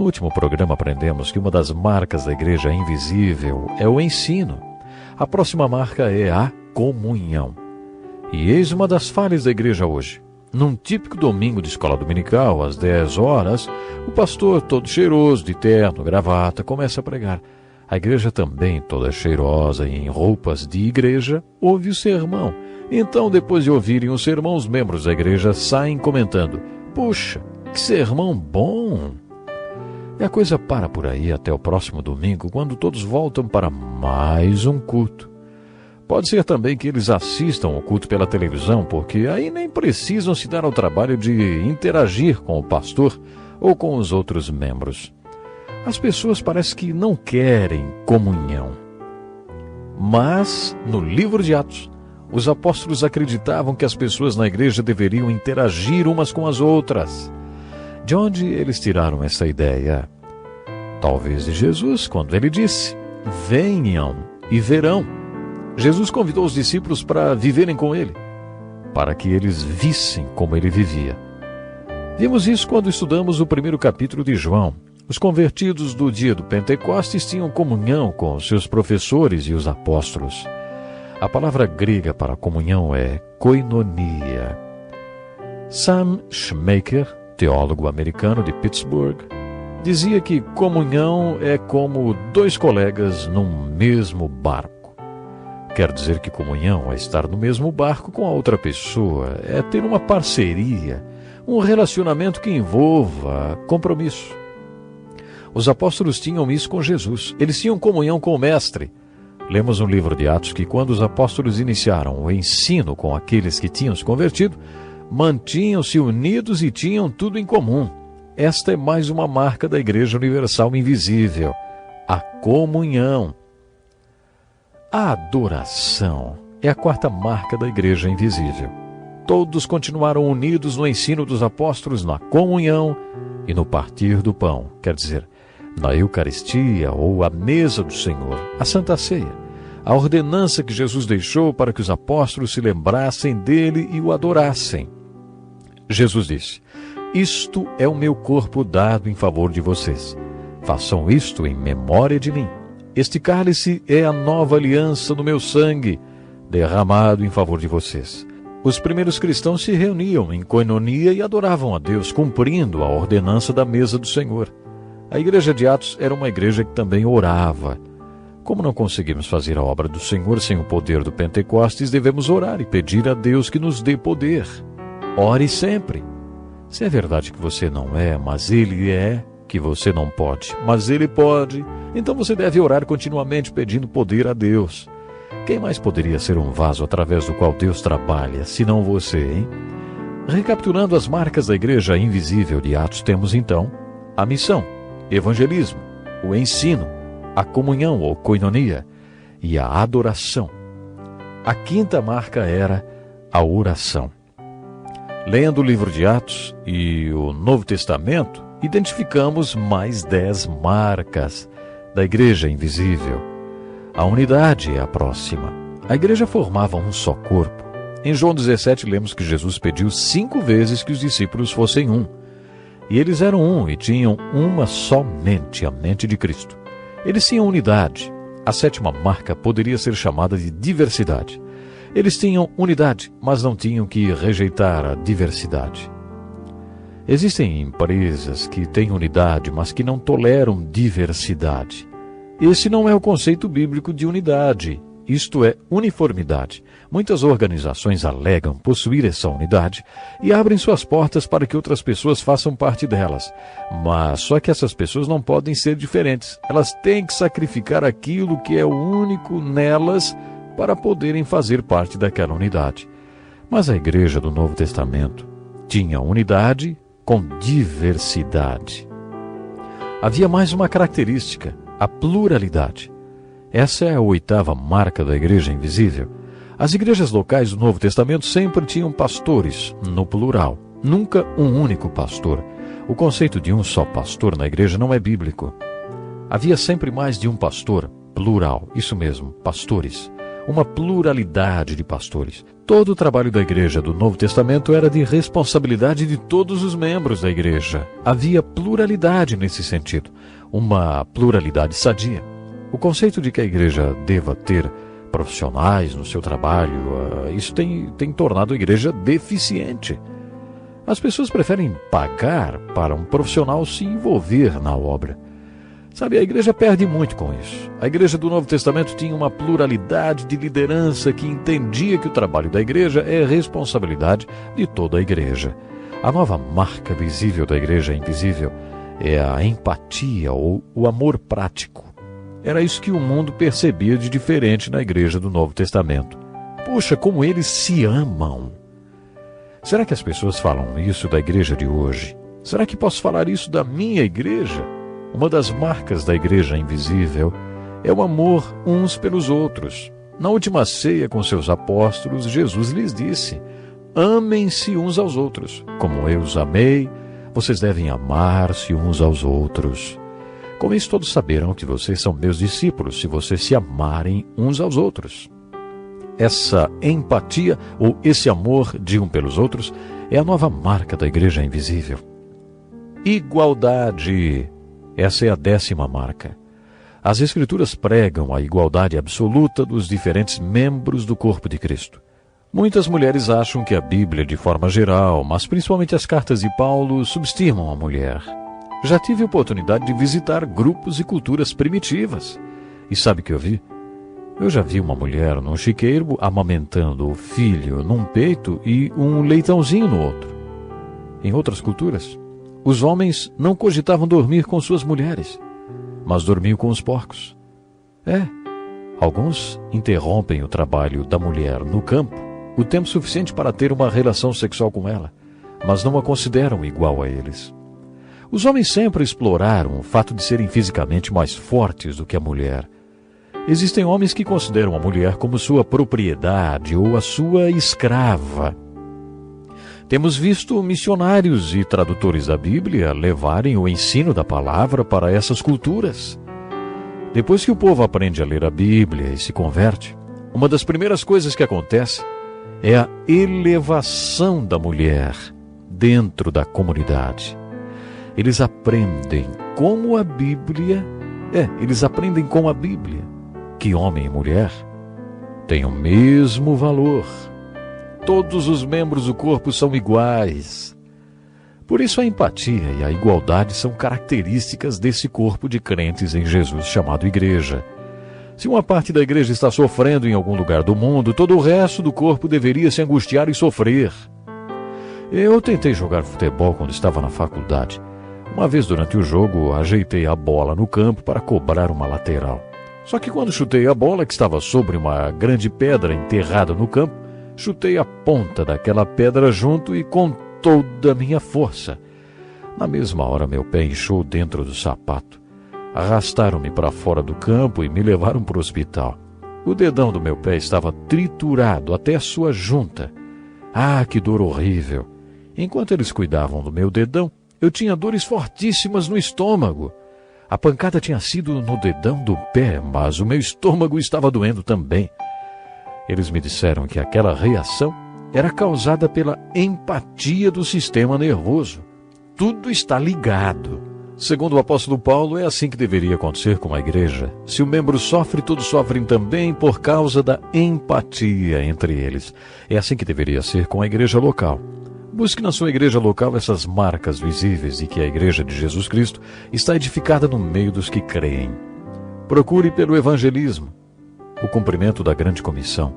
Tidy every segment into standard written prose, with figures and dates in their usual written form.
último programa aprendemos que uma das marcas da igreja invisível é o ensino. A próxima marca é a comunhão. E eis uma das falhas da igreja hoje. Num típico domingo de escola dominical, às 10 horas, o pastor, todo cheiroso, de terno, gravata, começa a pregar. A igreja também, toda cheirosa e em roupas de igreja, ouve o sermão. Então, depois de ouvirem o sermão, os membros da igreja saem comentando: "Puxa, que sermão bom!" E a coisa para por aí até o próximo domingo, quando todos voltam para mais um culto. Pode ser também que eles assistam o culto pela televisão, porque aí nem precisam se dar ao trabalho de interagir com o pastor ou com os outros membros. As pessoas parecem que não querem comunhão. Mas, no livro de Atos, os apóstolos acreditavam que as pessoas na igreja deveriam interagir umas com as outras. De onde eles tiraram essa ideia? Talvez de Jesus, quando ele disse: "Venham e verão." Jesus convidou os discípulos para viverem com ele, para que eles vissem como ele vivia. Vimos isso quando estudamos o primeiro capítulo de João. Os convertidos do dia do Pentecostes tinham comunhão com os seus professores e os apóstolos. A palavra grega para comunhão é koinonia. Sam Schmaker, teólogo americano de Pittsburgh, dizia que comunhão é como dois colegas num mesmo barco. Quer dizer que comunhão é estar no mesmo barco com a outra pessoa, é ter uma parceria, um relacionamento que envolva compromisso. Os apóstolos tinham isso com Jesus, eles tinham comunhão com o Mestre. Lemos no livro de Atos que quando os apóstolos iniciaram o ensino com aqueles que tinham se convertido, mantinham-se unidos e tinham tudo em comum. Esta é mais uma marca da Igreja Universal Invisível, a comunhão. A adoração é a quarta marca da Igreja Invisível. Todos continuaram unidos no ensino dos apóstolos, na comunhão e no partir do pão, quer dizer, na Eucaristia ou a mesa do Senhor, a Santa Ceia, a ordenança que Jesus deixou para que os apóstolos se lembrassem dele e o adorassem. Jesus disse: "Isto é o meu corpo dado em favor de vocês. Façam isto em memória de mim. Este cálice é a nova aliança no meu sangue, derramado em favor de vocês." Os primeiros cristãos se reuniam em koinonia e adoravam a Deus, cumprindo a ordenança da mesa do Senhor. A igreja de Atos era uma igreja que também orava. Como não conseguimos fazer a obra do Senhor sem o poder do Pentecostes, devemos orar e pedir a Deus que nos dê poder. Ore sempre. Se é verdade que você não é, mas Ele é, que você não pode, mas Ele pode, então você deve orar continuamente pedindo poder a Deus. Quem mais poderia ser um vaso através do qual Deus trabalha, senão você, hein? Recapitulando as marcas da Igreja Invisível de Atos, temos então a missão, evangelismo, o ensino, a comunhão ou koinonia e a adoração. A quinta marca era a oração. Lendo o livro de Atos e o Novo Testamento, identificamos mais 10 marcas da Igreja Invisível. A unidade é a próxima. A igreja formava um só corpo. Em João 17 lemos que Jesus pediu 5 vezes que os discípulos fossem um. E eles eram um e tinham uma só mente, a mente de Cristo. Eles tinham unidade. A 7ª marca poderia ser chamada de diversidade. Eles tinham unidade, mas não tinham que rejeitar a diversidade. Existem empresas que têm unidade, mas que não toleram diversidade. Esse não é o conceito bíblico de unidade, isto é uniformidade. Muitas organizações alegam possuir essa unidade e abrem suas portas para que outras pessoas façam parte delas. Mas só que essas pessoas não podem ser diferentes. Elas têm que sacrificar aquilo que é o único nelas para poderem fazer parte daquela unidade. Mas a igreja do Novo Testamento tinha unidade com diversidade. Havia mais uma característica, a pluralidade. Essa é a 8ª marca da Igreja Invisível. As igrejas locais do Novo Testamento sempre tinham pastores, no plural, nunca um único pastor. O conceito de um só pastor na igreja não é bíblico. Havia sempre mais de um pastor, plural, isso mesmo, pastores. uma pluralidade de pastores. Todo o trabalho da igreja do Novo Testamento era de responsabilidade de todos os membros da igreja. Havia pluralidade nesse sentido, uma pluralidade sadia. O conceito de que a igreja deva ter profissionais no seu trabalho, isso tem tornado a igreja deficiente. As pessoas preferem pagar para um profissional se envolver na obra. Sabe, a igreja perde muito com isso. A igreja do Novo Testamento tinha uma pluralidade de liderança que entendia que o trabalho da igreja é responsabilidade de toda a igreja. A nova marca visível da igreja invisível é a empatia ou o amor prático. Era isso que o mundo percebia de diferente na igreja do Novo Testamento. Puxa, como eles se amam! Será que as pessoas falam isso da igreja de hoje? Será que posso falar isso da minha igreja? Uma das marcas da igreja invisível é o amor uns pelos outros. Na última ceia com seus apóstolos, Jesus lhes disse: amem-se uns aos outros. Como eu os amei, vocês devem amar-se uns aos outros. Com isso todos saberão que vocês são meus discípulos, se vocês se amarem uns aos outros. Essa empatia, ou esse amor de um pelos outros, é a nova marca da igreja invisível. Igualdade. Essa é a 10ª marca. As Escrituras pregam a igualdade absoluta dos diferentes membros do corpo de Cristo. Muitas mulheres acham que a Bíblia, de forma geral, mas principalmente as cartas de Paulo, subestimam a mulher. Já tive a oportunidade de visitar grupos e culturas primitivas. E sabe o que eu vi? Eu já vi uma mulher num chiqueiro amamentando o filho num peito e um leitãozinho no outro. Em outras culturas, os homens não cogitavam dormir com suas mulheres, mas dormiam com os porcos. Alguns interrompem o trabalho da mulher no campo o tempo suficiente para ter uma relação sexual com ela, mas não a consideram igual a eles. Os homens sempre exploraram o fato de serem fisicamente mais fortes do que a mulher. Existem homens que consideram a mulher como sua propriedade ou a sua escrava. Temos visto missionários e tradutores da Bíblia levarem o ensino da palavra para essas culturas. Depois que o povo aprende a ler a Bíblia e se converte, uma das primeiras coisas que acontece é a elevação da mulher dentro da comunidade. Eles aprendem com a Bíblia que homem e mulher têm o mesmo valor. Todos os membros do corpo são iguais. Por isso a empatia e a igualdade são características desse corpo de crentes em Jesus chamado igreja. Se uma parte da igreja está sofrendo em algum lugar do mundo, todo o resto do corpo deveria se angustiar e sofrer. Eu tentei jogar futebol quando estava na faculdade. Uma vez durante o jogo, ajeitei a bola no campo para cobrar uma lateral. Só que quando chutei a bola, que estava sobre uma grande pedra enterrada no campo, chutei a ponta daquela pedra junto e com toda a minha força. Na mesma hora, meu pé inchou dentro do sapato. Arrastaram-me para fora do campo e me levaram para o hospital. O dedão do meu pé estava triturado até a sua junta. Ah, que dor horrível! Enquanto eles cuidavam do meu dedão, eu tinha dores fortíssimas no estômago. A pancada tinha sido no dedão do pé, mas o meu estômago estava doendo também. Eles me disseram que aquela reação era causada pela empatia do sistema nervoso. Tudo está ligado. Segundo o apóstolo Paulo, é assim que deveria acontecer com a igreja. Se o membro sofre, todos sofrem também por causa da empatia entre eles. É assim que deveria ser com a igreja local. Busque na sua igreja local essas marcas visíveis de que a igreja de Jesus Cristo está edificada no meio dos que creem. Procure pelo evangelismo, o cumprimento da grande comissão.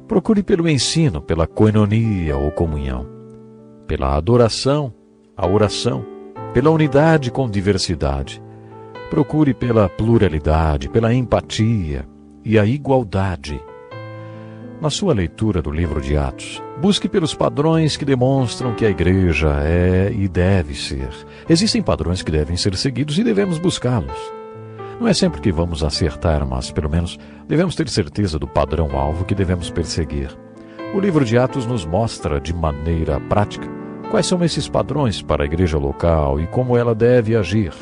Procure pelo ensino, pela koinonia ou comunhão, pela adoração, a oração, pela unidade com diversidade. Procure pela pluralidade, pela empatia e a igualdade. Na sua leitura do livro de Atos, busque pelos padrões que demonstram que a igreja é e deve ser. Existem padrões que devem ser seguidos e devemos buscá-los. Não é sempre que vamos acertar, mas pelo menos devemos ter certeza do padrão-alvo que devemos perseguir. O livro de Atos nos mostra de maneira prática quais são esses padrões para a igreja local e como ela deve agir.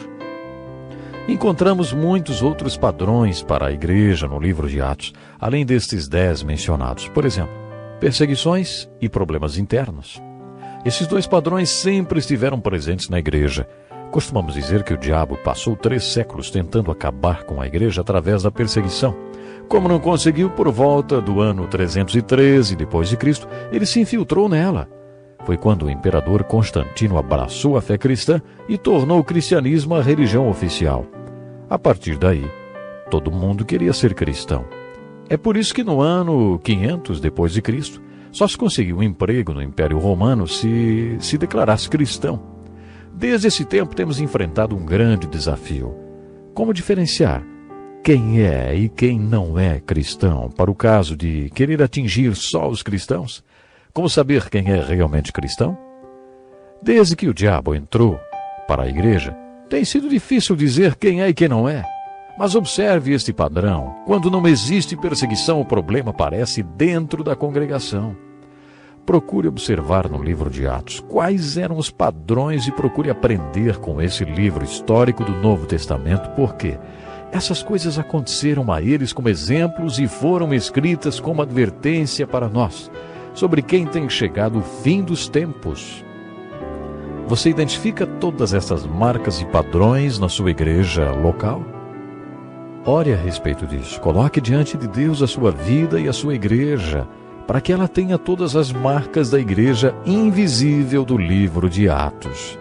Encontramos muitos outros padrões para a igreja no livro de Atos, além destes 10 mencionados. Por exemplo, perseguições e problemas internos. Esses dois padrões sempre estiveram presentes na igreja. Costumamos dizer que o diabo passou 3 séculos tentando acabar com a igreja através da perseguição. Como não conseguiu, por volta do ano 313 depois de Cristo, ele se infiltrou nela. Foi quando o imperador Constantino abraçou a fé cristã e tornou o cristianismo a religião oficial. A partir daí, todo mundo queria ser cristão. É por isso que no ano 500 depois de Cristo, só se conseguiu um emprego no Império Romano se declarasse cristão. Desde esse tempo temos enfrentado um grande desafio. Como diferenciar quem é e quem não é cristão, para o caso de querer atingir só os cristãos? Como saber quem é realmente cristão? Desde que o diabo entrou para a igreja, tem sido difícil dizer quem é e quem não é. Mas observe este padrão. Quando não existe perseguição, o problema aparece dentro da congregação. Procure observar no livro de Atos quais eram os padrões e procure aprender com esse livro histórico do Novo Testamento, porque essas coisas aconteceram a eles como exemplos e foram escritas como advertência para nós, sobre quem tem chegado o fim dos tempos. Você identifica todas essas marcas e padrões na sua igreja local? Ore a respeito disso. Coloque diante de Deus a sua vida e a sua igreja, para que ela tenha todas as marcas da igreja invisível do livro de Atos.